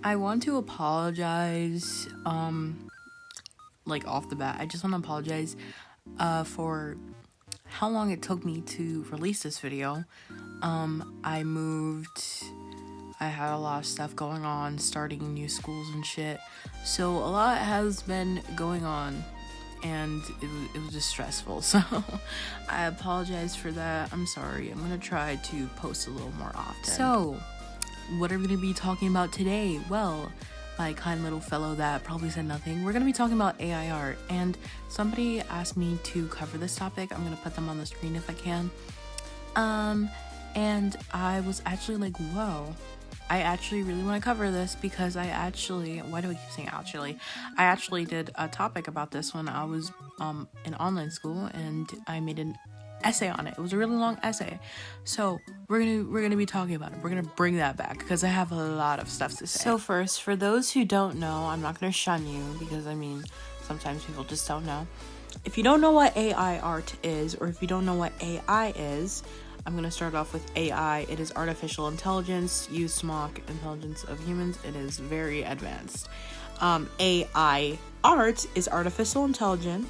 I want to apologize, like off the bat. I just want to apologize, for how long it took me to release this video. I moved, I had a lot of stuff going on, starting new schools and shit. So a lot has been going on, and it was just stressful. So I apologize for that. I'm sorry. I'm gonna try to post a little more often. So, what are we gonna be talking about today? Well, my kind little fellow that probably said nothing, we're gonna be talking about AI art. And somebody asked me to cover this topic. I'm gonna put them on the screen if I can. And I was actually like, whoa, I actually really want to cover this because why do I keep saying actually? I actually did a topic about this when I was in online school, and I made an essay on it. It was a really long essay. So we're gonna be talking about it. We're gonna bring that back because I have a lot of stuff to say. So first, for those who don't know, I'm not gonna shun you because I mean sometimes people just don't know. If you don't know what AI art is, or if you don't know what AI is, I'm going to start off with AI. It is artificial intelligence used to mock intelligence of humans. It is very advanced. AI art is artificial intelligence.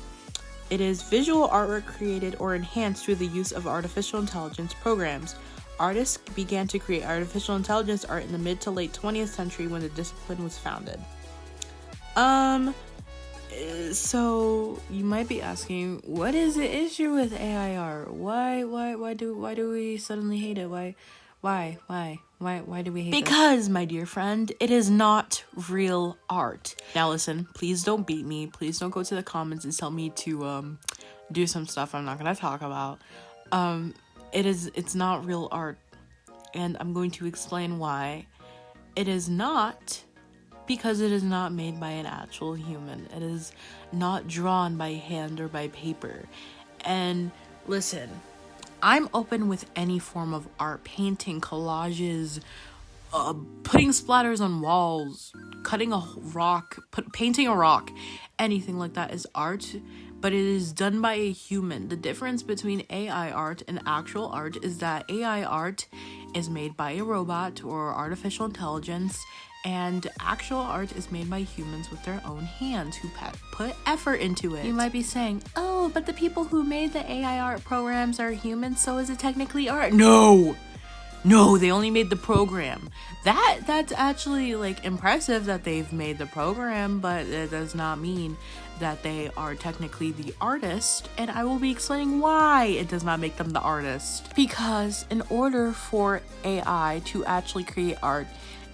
It is visual artwork created or enhanced through the use of artificial intelligence programs. Artists began to create artificial intelligence art in the mid to late 20th century when the discipline was founded. So you might be asking, what is the issue with AI art? Why do we suddenly hate it? Why do we hate it? Because, my dear friend, it is not real art. Now listen, please don't beat me. Please don't go to the comments and tell me to do some stuff I'm not gonna talk about. It's not real art, and I'm going to explain why. It is not because it is not made by an actual human. It is not drawn by hand or by paper. And listen, I'm open with any form of art, painting, collages, putting splatters on walls, cutting a rock, painting a rock. Anything like that is art, but it is done by a human. The difference between AI art and actual art is that AI art is made by a robot or artificial intelligence, and actual art is made by humans with their own hands who put effort into it. You might be saying, oh, but the people who made the AI art programs are humans, so is it technically art? No, they only made the program. That's actually like impressive that they've made the program, but it does not mean that they are technically the artist, and I will be explaining why it does not make them the artist. Because in order for AI to actually create art,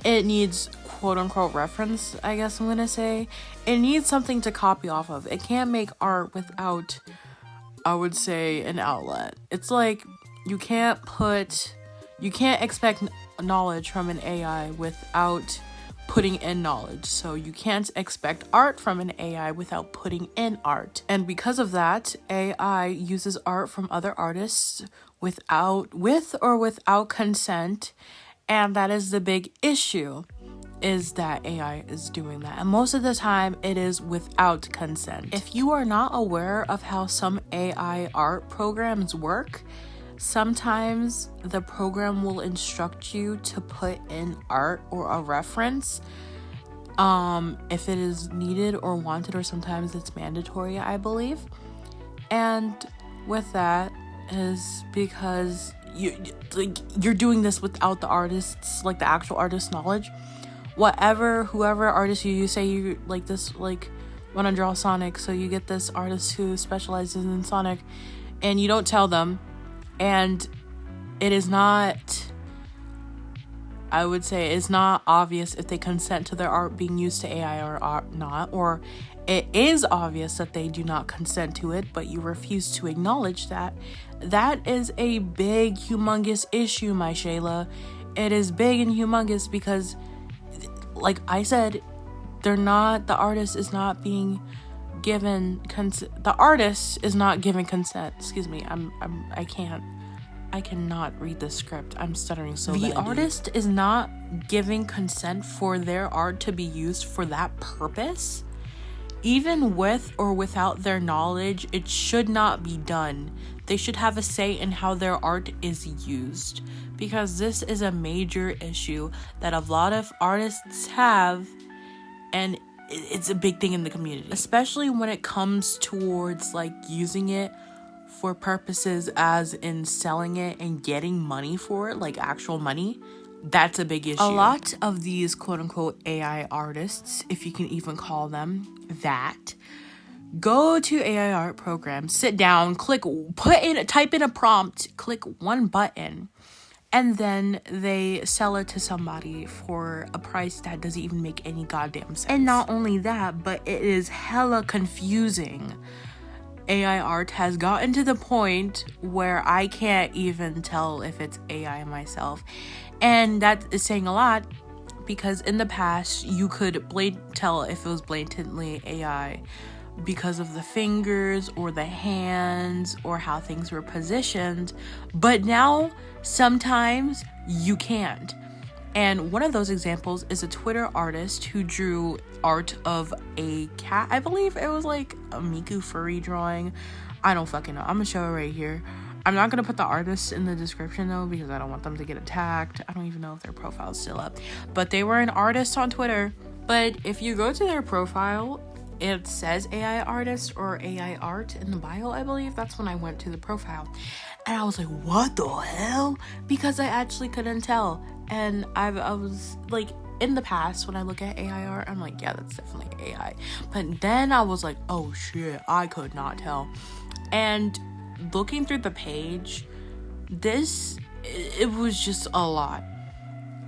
it needs quote-unquote reference, I guess I'm gonna say. It needs something to copy off of. It can't make art without, I would say, an outlet. It's like you can't expect knowledge from an AI without putting in knowledge. So you can't expect art from an AI without putting in art. And because of that, AI uses art from other artists with or without consent. And that is the big issue, is that AI is doing that. And most of the time, it is without consent. If you are not aware of how some AI art programs work, sometimes the program will instruct you to put in art or a reference if it is needed or wanted, or sometimes it's mandatory, I believe. And with that is because you're doing this without the artist's, like the actual artist's knowledge. Whoever artist you say you like this, like want to draw Sonic, so you get this artist who specializes in Sonic, and you don't tell them, and it is not, I would say it's not obvious if they consent to their art being used to AI or not, or it is obvious that they do not consent to it, but you refuse to acknowledge that. That is a big, humongous issue, my Shayla. It is big and humongous because, like I said, the artist is not being given consent. The artist is not giving consent. Excuse me, I cannot read the script. I'm stuttering so bad. The artist is not giving consent for their art to be used for that purpose. Even with or without their knowledge, it should not be done. they should have a say in how their art is used, because this is a major issue that a lot of artists have, and it's a big thing in the community, especially when it comes towards like using it for purposes as in selling it and getting money for it, like actual money. That's a big issue. A lot of these quote-unquote AI artists, if you can even call them that, go to AI art programs, sit down, type in a prompt, click one button, and then they sell it to somebody for a price that doesn't even make any goddamn sense. And not only that, but it is hella confusing. AI art has gotten to the point where I can't even tell if it's AI myself. And that is saying a lot, because in the past, you could tell if it was blatantly AI because of the fingers or the hands or how things were positioned. But now, sometimes you can't. And one of those examples is a Twitter artist who drew art of a cat. I believe it was like a Miku furry drawing. I don't fucking know. I'm gonna show it right here. I'm not gonna put the artist in the description though, because I don't want them to get attacked. I don't even know if their profile is still up. But they were an artist on Twitter. But if you go to their profile, it says AI artist or AI art in the bio, I believe. That's when I went to the profile. And I was like, what the hell? Because I actually couldn't tell. And I was like, in the past, when I look at AI art, I'm like, yeah, that's definitely AI. But then I was like, oh shit, I could not tell. And looking through the page, it was just a lot.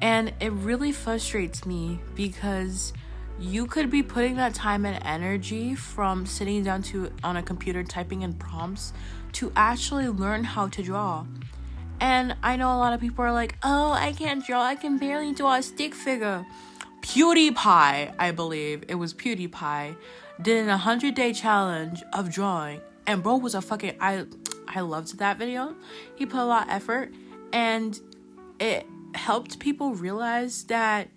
And it really frustrates me, because you could be putting that time and energy from sitting down on a computer typing in prompts to actually learn how to draw. And I know a lot of people are like, oh, I can't draw. I can barely draw a stick figure. PewDiePie, I believe it was PewDiePie, did a 100-day challenge of drawing. And bro was a fucking... I loved that video. He put a lot of effort. And it helped people realize that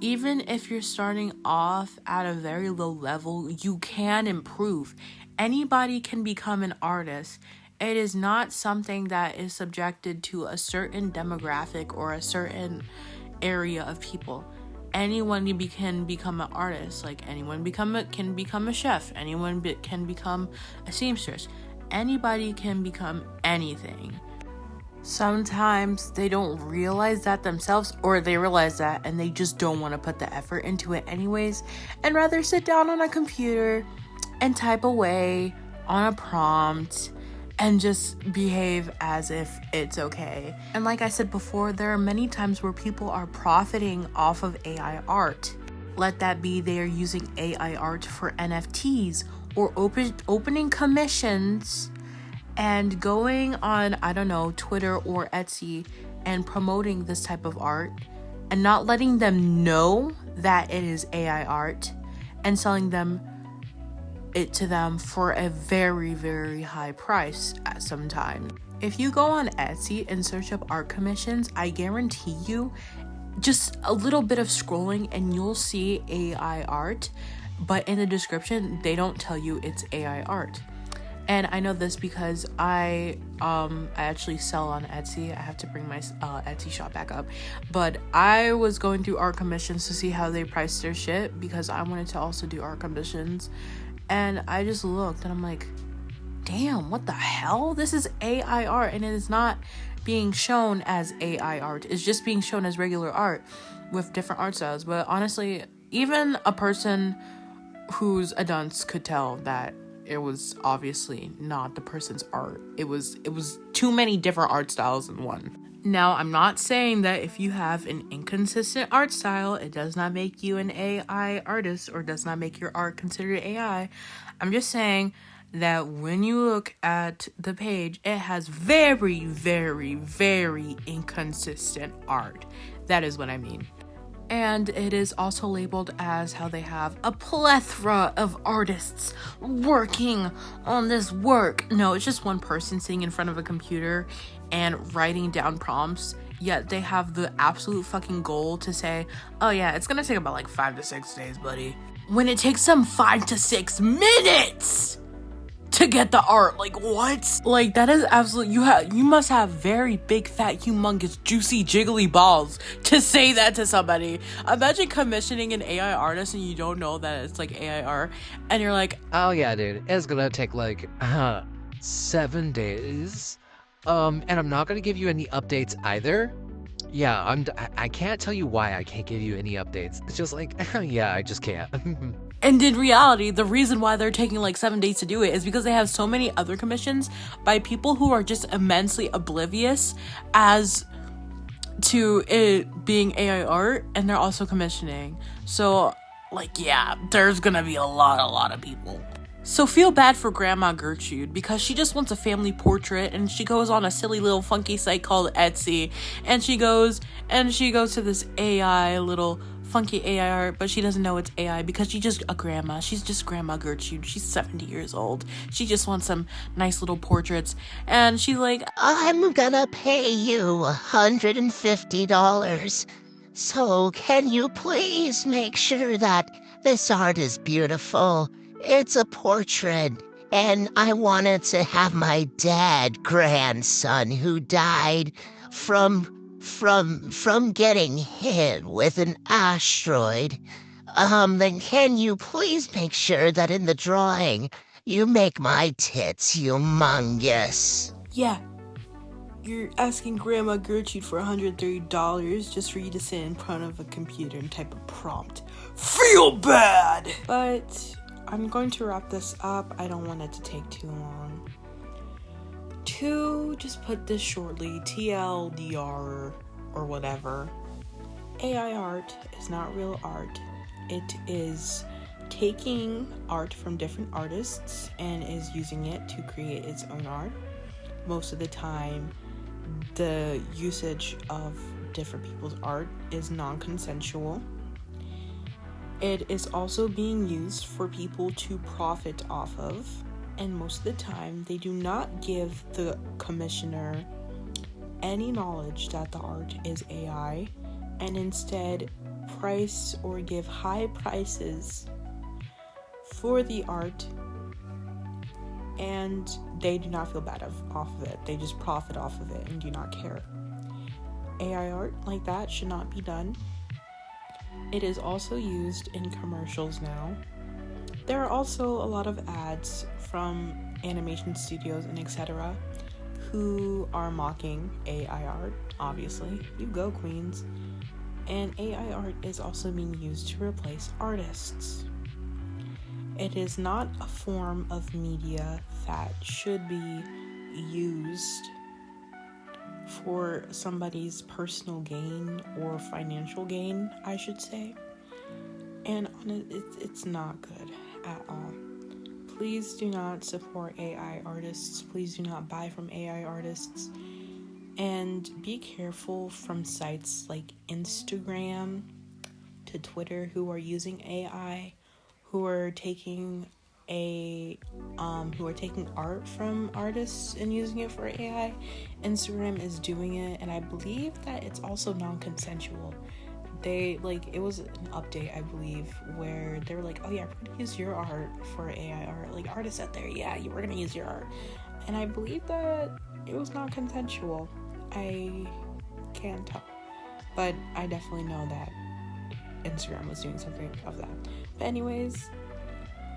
even if you're starting off at a very low level, you can improve. Anybody can become an artist. It is not something that is subjected to a certain demographic or a certain area of people. Anyone can become an artist. Like anyone can become a chef. Anyone can become a seamstress. Anybody can become anything. Sometimes they don't realize that themselves, or they realize that and they just don't want to put the effort into it anyways, and rather sit down on a computer and type away on a prompt and just behave as if it's okay. And like I said before, there are many times where people are profiting off of AI art. Let that be they're using AI art for NFTs or opening commissions and going on, I don't know, Twitter or Etsy and promoting this type of art and not letting them know that it is AI art and selling it to them for a very, very high price at some time. If you go on Etsy and search up art commissions, I guarantee you just a little bit of scrolling and you'll see AI art, but in the description they don't tell you it's AI art. And I know this because I actually sell on Etsy. I have to bring my Etsy shop back up. But I was going through art commissions to see how they price their shit, because I wanted to also do art commissions. And I just looked and I'm like, damn, what the hell? This is AI art, and it is not being shown as AI art. It's just being shown as regular art with different art styles. But honestly, even a person who's a dunce could tell that it was obviously not the person's art. It was too many different art styles in one. Now, I'm not saying that if you have an inconsistent art style, it does not make you an AI artist or does not make your art considered AI. I'm just saying that when you look at the page, it has very, very, very inconsistent art. That is what I mean. And it is also labeled as how they have a plethora of artists working on this work. No, it's just one person sitting in front of a computer and writing down prompts. Yet they have the absolute fucking goal to say, oh yeah, it's gonna take about like 5 to 6 days, buddy. When it takes them 5 to 6 minutes to get the art. Like, what? Like, that is absolutely, you must have very big, fat, humongous, juicy, jiggly balls to say that to somebody. Imagine commissioning an AI artist and you don't know that it's like AI art, and you're like, oh yeah, dude, it's gonna take like 7 days. And I'm not gonna give you any updates either. Yeah, I can't tell you why I can't give you any updates. It's just like, yeah, I just can't. and in reality, the reason why they're taking like 7 days to do it is because they have so many other commissions by people who are just immensely oblivious as to it being AI art, and they're also commissioning. So, like, yeah, there's gonna be a lot of people. So feel bad for Grandma Gertrude, because she just wants a family portrait, and she goes on a silly little funky site called Etsy, and she goes to this AI little funky AI art, but she doesn't know it's AI because she's just a grandma. She's just Grandma Gertrude. She's 70 years old. She just wants some nice little portraits, and she's like, I'm gonna pay you $150. So can you please make sure that this art is beautiful? It's a portrait, and I wanted to have my grandson who died from getting hit with an asteroid. Then can you please make sure that in the drawing you make my tits humongous? yeah, you're asking Grandma Gertrude for $130 just for you to sit in front of a computer and type a prompt. Feel bad! But I'm going to wrap this up. I don't want it to take too long. To just put this shortly, TLDR or whatever, AI art is not real art. It is taking art from different artists and is using it to create its own art. Most of the time, the usage of different people's art is non-consensual. It is also being used for people to profit off of, and most of the time they do not give the commissioner any knowledge that the art is AI, and instead price or give high prices for the art, and they do not feel bad off of it. They just profit off of it and do not care. AI art like that should not be done. It is also used in commercials now. There are also a lot of ads from animation studios and etc. who are mocking AI art, obviously. You go, queens. And AI art is also being used to replace artists. It is not a form of media that should be used for somebody's personal gain or financial gain, I should say. And it's not good at all. Please do not support AI artists. Please do not buy from AI artists. And be careful from sites like Instagram to Twitter who are using AI, who are taking art from artists and using it for AI. Instagram is doing it, and I believe that it's also non-consensual. It was an update, I believe, where they were like, oh yeah, we're gonna use your art for AI art. Like, artists out there, yeah, we're gonna use your art. And I believe that it was not consensual. I can't tell, but I definitely know that Instagram was doing something of that. But anyways,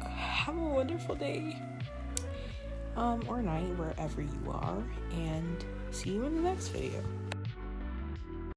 have a wonderful day or night wherever you are, and see you in the next video.